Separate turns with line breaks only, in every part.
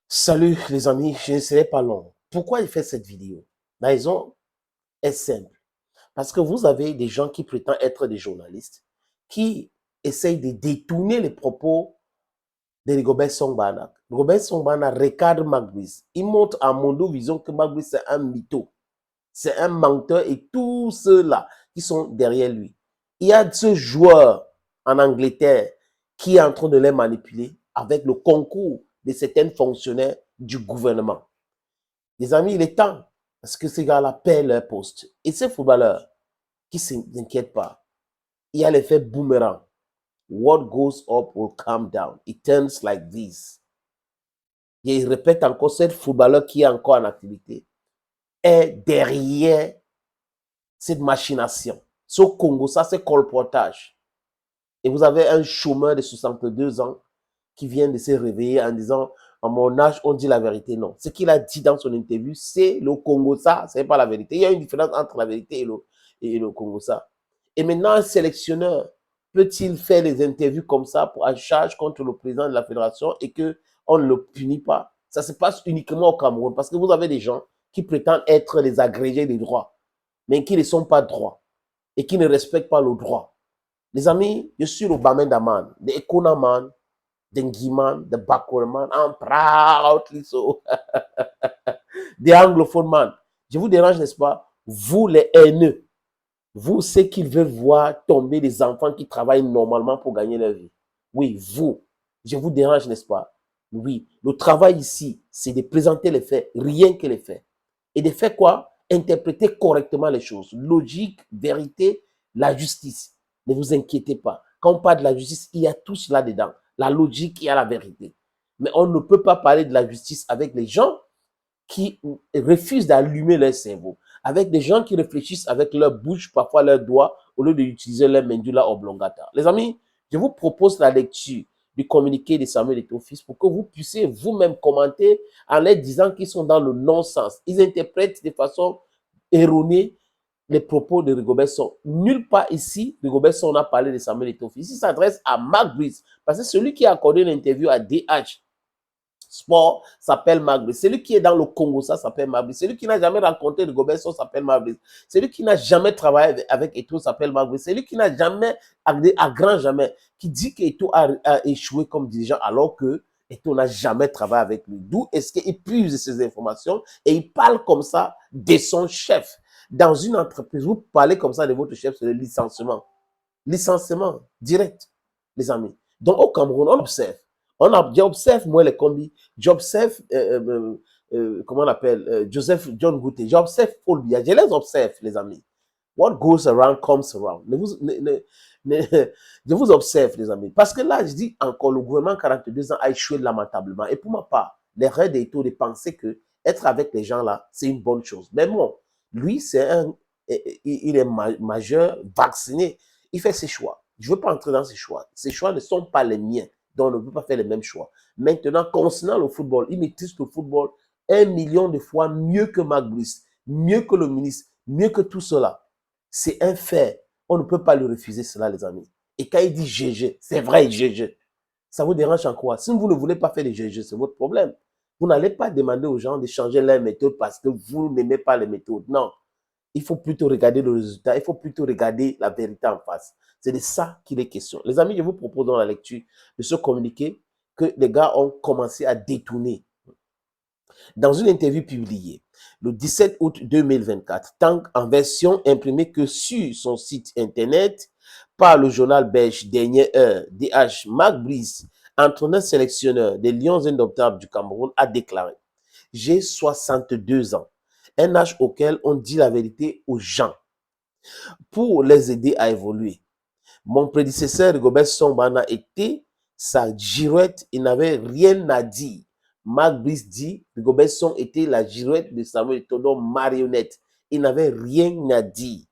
Salut les amis, je ne serai pas long. Pourquoi il fait cette vidéo? La raison est simple. Parce que vous avez des gens qui prétendent être des journalistes, qui essayent de détourner les propos de Rigobert Songbana. Rigobert Songbana recadre Magbis. Il montre à Mondo Vision que Magbis c'est un mytho, c'est un menteur et tous ceux-là qui sont derrière lui. Il y a ce joueur en Angleterre qui est en train de les manipuler avec le concours de certains fonctionnaires du gouvernement. Les amis, il est temps parce que ces gars-là paient leur poste. Et ces footballeurs qui ne s'inquiètent pas, il y a l'effet boomerang. What goes up will come down. It turns like this. Et il répète encore, ce footballeur qui est encore en activité est derrière cette machination. Ce Congo, ça c'est colportage. Et vous avez un chômeur de 62 ans qui vient de se réveiller en disant, à mon âge, on dit la vérité. Non. Ce qu'il a dit dans son interview, c'est le Congo, ça, c'est pas la vérité. Il y a une différence entre la vérité et le Congo, ça. Et maintenant, un sélectionneur peut-il faire des interviews comme ça pour un charge contre le président de la fédération et qu'on ne le punit pas? Ça se passe uniquement au Cameroun parce que vous avez des gens qui prétendent être les agrégés des droits, mais qui ne sont pas droits et qui ne respectent pas le droit. Les amis, je suis le Bamendaman, the Ekonaman, the Ngiman, the Backwardman, I'm proudly so, the Anglophone man. Je vous dérange, n'est-ce pas? Vous les haineux, vous, ceux qui veulent voir tomber des enfants qui travaillent normalement pour gagner leur vie. Oui, vous, je vous dérange, n'est-ce pas? Oui, le travail ici, c'est de présenter les faits, rien que les faits. Et de faire quoi? Interpréter correctement les choses. Logique, vérité, la justice. Ne vous inquiétez pas. Quand on parle de la justice, il y a tout cela dedans. La logique, il y a la vérité. Mais on ne peut pas parler de la justice avec les gens qui refusent d'allumer leur cerveau, avec des gens qui réfléchissent avec leur bouche, parfois leurs doigts, au lieu d'utiliser leur medulla oblongata. Les amis, je vous propose la lecture du communiqué de Samuel Eto'o-Fils pour que vous puissiez vous-même commenter en leur disant qu'ils sont dans le non-sens. Ils interprètent de façon erronée les propos de Rigobert Song. Nulle part ici, Rigobert Song n'a parlé de Samuel Eto'o-Fils. Il s'adresse à Mark Brice, parce que celui qui a accordé l'interview à DH Sport s'appelle Magri. Celui qui est dans le Congo, ça s'appelle Magri. Celui qui n'a jamais rencontré de Gobert, ça s'appelle Magri. Celui qui n'a jamais travaillé avec Eto'o s'appelle Magri. Celui qui n'a jamais, à grand jamais, qui dit qu'Eto'o a échoué comme dirigeant alors que Eto'o n'a jamais travaillé avec lui. D'où est-ce qu'il puise ces informations et il parle comme ça de son chef. Dans une entreprise, vous parlez comme ça de votre chef, c'est le licenciement. Licenciement direct, les amis. Donc au Cameroun, on observe. J'observe, moi, les combis. J'observe, comment on appelle, Joseph John Gouté. J'observe Paul Biya. Je les observe, les amis. What goes around comes around. Je vous observe, les amis. Parce que là, je dis encore, le gouvernement 42 ans a échoué lamentablement. Et pour ma part, l'erreur d'Eto'o de penser que être avec les gens là, c'est une bonne chose. Mais bon, lui, il est majeur, vacciné. Il fait ses choix. Je ne veux pas entrer dans ses choix. Ses choix ne sont pas les miens. Donc, on ne peut pas faire les mêmes choix. Maintenant, concernant le football, il maîtrise le football 1 million de fois mieux que Marc Brice, mieux que le ministre, mieux que tout cela. C'est un fait. On ne peut pas le refuser, cela, les amis. Et quand il dit GG, c'est vrai, GG. Ça vous dérange en quoi? Si vous ne voulez pas faire de GG, c'est votre problème. Vous n'allez pas demander aux gens de changer leur méthode parce que vous n'aimez pas les méthodes. Non. Il faut plutôt regarder le résultat, il faut plutôt regarder la vérité en face. C'est de ça qu'il est question. Les amis, je vous propose dans la lecture de ce communiqué que les gars ont commencé à détourner. Dans une interview publiée le 17 août 2024, tant en version imprimée que sur son site internet, par le journal belge Dernière Heure, DH Marc Brice, entraîneur sélectionneur des Lions Indomptables du Cameroun, a déclaré: j'ai 62 ans, un âge auquel on dit la vérité aux gens pour les aider à évoluer. Mon prédécesseur, Rigobert Song était sa girouette, il n'avait rien à dire. Marc Brice dit, Rigobert Song était la girouette de Samuel Eto'o, marionnette. Il n'avait rien à dire.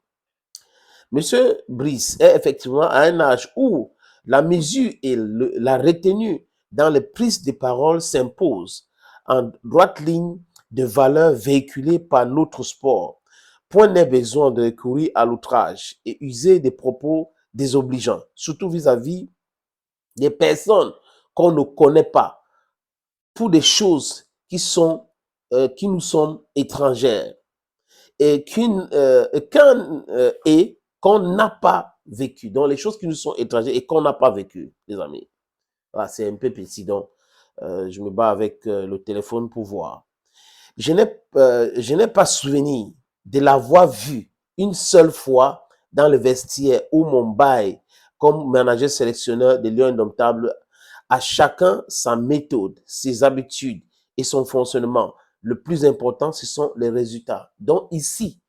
Monsieur Brice est effectivement à un âge où la mesure et la retenue dans les prises de parole s'imposent en droite ligne de valeurs véhiculées par notre sport. Point n'est besoin de recourir à l'outrage et user des propos désobligeants, surtout vis-à-vis des personnes qu'on ne connaît pas. pour des choses qui nous sont étrangères et qu'on n'a pas vécu. Donc, les choses qui nous sont étrangères et qu'on n'a pas vécu, les amis. Voilà, c'est un peu petit, donc je me bats avec le téléphone pour voir. Je n'ai pas souvenir de l'avoir vu une seule fois dans le vestiaire où mon bail comme manager sélectionneur des Lions Indomptables, à chacun sa méthode, ses habitudes et son fonctionnement. Le plus important, ce sont les résultats. Donc ici,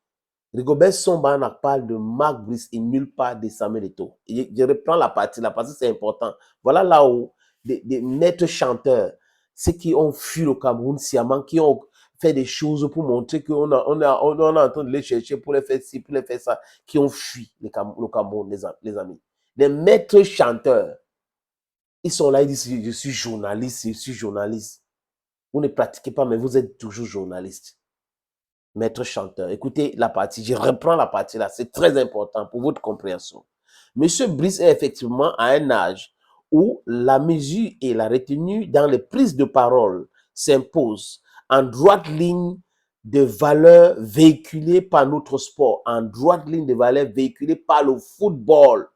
Rigobert Song parle de Mark Brice et nulle part de Samuel Eto'o. Je reprends la partie c'est important. Voilà là où des maîtres chanteurs, ceux qui ont fui le Cameroun sciemment, qui ont fait des choses pour montrer qu'on on est en train de les chercher pour les faire ci, pour les faire ça, qui ont fui le Cameroun, les amis. Les maîtres chanteurs, ils sont là, ils disent, je suis journaliste. Vous ne pratiquez pas, mais vous êtes toujours journaliste. Maître chanteur. Écoutez la partie, je reprends la partie là, c'est très important pour votre compréhension. Monsieur Brice est effectivement à un âge où la mesure et la retenue dans les prises de parole s'imposent en droite ligne de valeurs véhiculées par notre sport, en droite ligne de valeurs véhiculées par le football.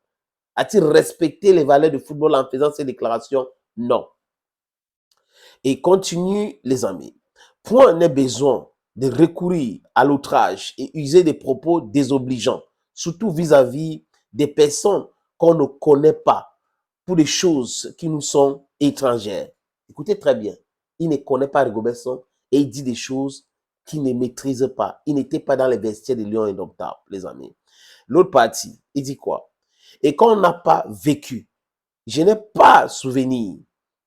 A-t-il respecté les valeurs du football en faisant ces déclarations? Non. Et continue, les amis. Point n'est besoin de recourir à l'outrage et user des propos désobligeants, surtout vis-à-vis des personnes qu'on ne connaît pas, pour des choses qui nous sont étrangères. Écoutez très bien, il ne connaît pas Rigobert Song et il dit des choses qu'il ne maîtrise pas. Il n'était pas dans les vestiaires des Lions Indomptables, les amis. L'autre partie, il dit quoi? Et quand on n'a pas vécu, je n'ai pas souvenir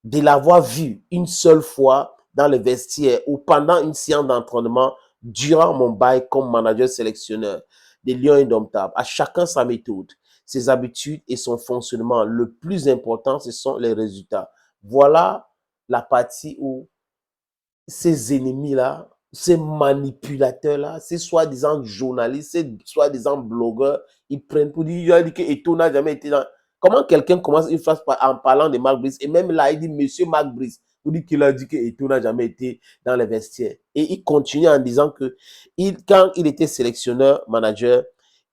de l'avoir vu une seule fois dans le vestiaire ou pendant une séance d'entraînement durant mon bail comme manager sélectionneur des Lions Indomptables. À chacun sa méthode, ses habitudes et son fonctionnement. Le plus important, ce sont les résultats. Voilà la partie où ces ennemis-là, ces manipulateurs-là, ces soi-disant journalistes, ces soi-disant blogueurs, ils prennent pour dire, il a dit que Eto'o n'a jamais été dans... Comment quelqu'un commence une phrase en parlant de Mark Brice, et même là, il dit Monsieur Mark Brice, pour dire qu'il a dit que Eto'o n'a jamais été dans les vestiaires. Et il continue en disant que quand il était sélectionneur, manager,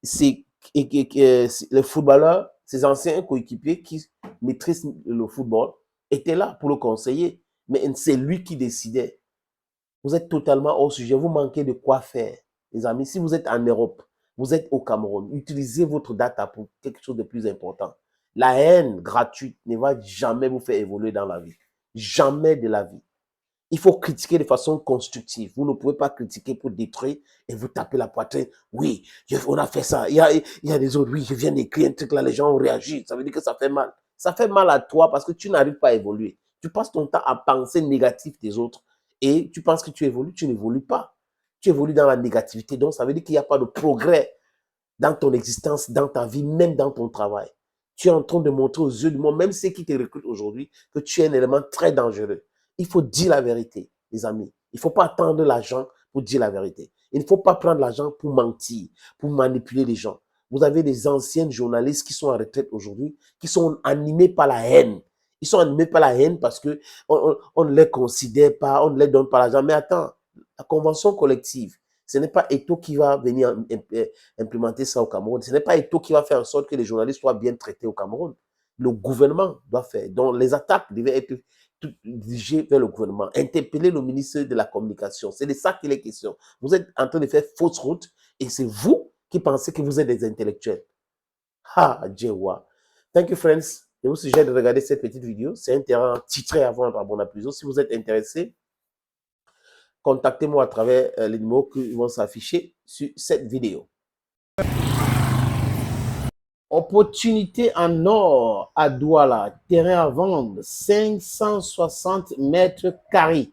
c'est les footballeurs, ses anciens coéquipiers qui maîtrisent le football, étaient là pour le conseiller. Mais c'est lui qui décidait. Vous êtes totalement hors sujet. Vous manquez de quoi faire, les amis. Si vous êtes en Europe, vous êtes au Cameroun, utilisez votre data pour quelque chose de plus important. La haine gratuite ne va jamais vous faire évoluer dans la vie. Jamais de la vie. Il faut critiquer de façon constructive. Vous ne pouvez pas critiquer pour détruire et vous taper la poitrine. Oui, on a fait ça. Il y a des autres. Oui, je viens d'écrire un truc là, les gens ont réagi. Ça veut dire que ça fait mal. Ça fait mal à toi parce que tu n'arrives pas à évoluer. Tu passes ton temps à penser négatif des autres et tu penses que tu évolues. Tu n'évolues pas. Tu évolues dans la négativité. Donc, ça veut dire qu'il n'y a pas de progrès dans ton existence, dans ta vie, même dans ton travail. Tu es en train de montrer aux yeux du monde, même ceux qui te recrutent aujourd'hui, que tu es un élément très dangereux. Il faut dire la vérité, les amis. Il ne faut pas attendre l'argent pour dire la vérité. Il ne faut pas prendre l'argent pour mentir, pour manipuler les gens. Vous avez des anciennes journalistes qui sont en retraite aujourd'hui, qui sont animés par la haine. Ils sont animés par la haine parce que on ne les considère pas, on ne les donne pas l'argent. Mais attends, la convention collective, ce n'est pas Eto'o qui va venir implémenter ça au Cameroun. Ce n'est pas Eto'o qui va faire en sorte que les journalistes soient bien traités au Cameroun. Le gouvernement doit faire. Donc, les attaques devaient être dirigées vers le gouvernement. Interpeller le ministre de la Communication. C'est de ça qu'il est question. Vous êtes en train de faire fausse route et c'est vous qui pensez que vous êtes des intellectuels. Ha, Djewa. Thank you, friends. Je vous suggère de regarder cette petite vidéo. C'est un terrain titré à vendre à Bonapuiso. Si vous êtes intéressé, contactez-moi à travers les numéros qui vont s'afficher sur cette vidéo. Opportunité en or à Douala, terrain à vendre, 560 mètres carrés.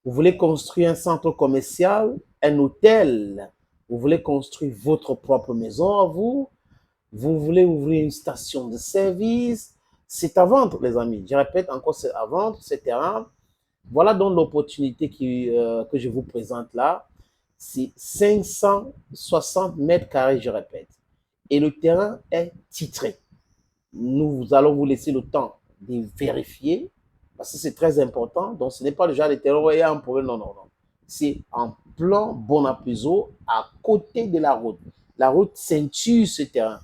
Vous voulez construire un centre commercial, un hôtel, vous voulez construire votre propre maison à vous, vous voulez ouvrir une station de service, c'est à vendre, les amis. Je répète encore, c'est à vendre, ce terrain. Voilà donc l'opportunité que je vous présente là. C'est 560 mètres carrés, je répète. Et le terrain est titré. Nous allons vous laisser le temps de vérifier Parce que c'est très important. Donc, ce n'est pas le genre de terrain où il y a un problème. Non, non, non. C'est en plan Bonapizot, à côté de la route. La route ceinture ce terrain.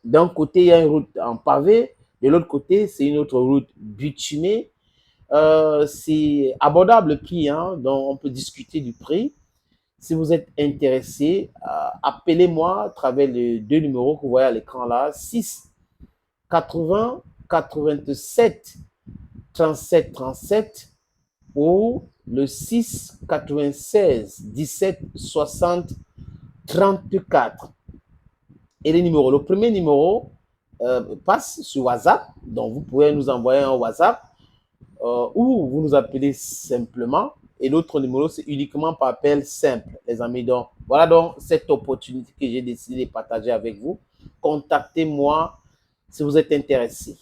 D'un côté, il y a une route en pavé. De l'autre côté, c'est une autre route bitumée. C'est abordable le prix, hein, donc on peut discuter du prix. Si vous êtes intéressé, appelez-moi à travers les deux numéros que vous voyez à l'écran là, 6 80 87 37 37 ou le 6 96 17 60 34. Et les numéros, le premier numéro passe sur WhatsApp, donc vous pouvez nous envoyer un WhatsApp ou vous nous appelez simplement. Et l'autre numéro, c'est uniquement par appel simple, les amis. Donc, voilà donc cette opportunité que j'ai décidé de partager avec vous. Contactez-moi si vous êtes intéressé.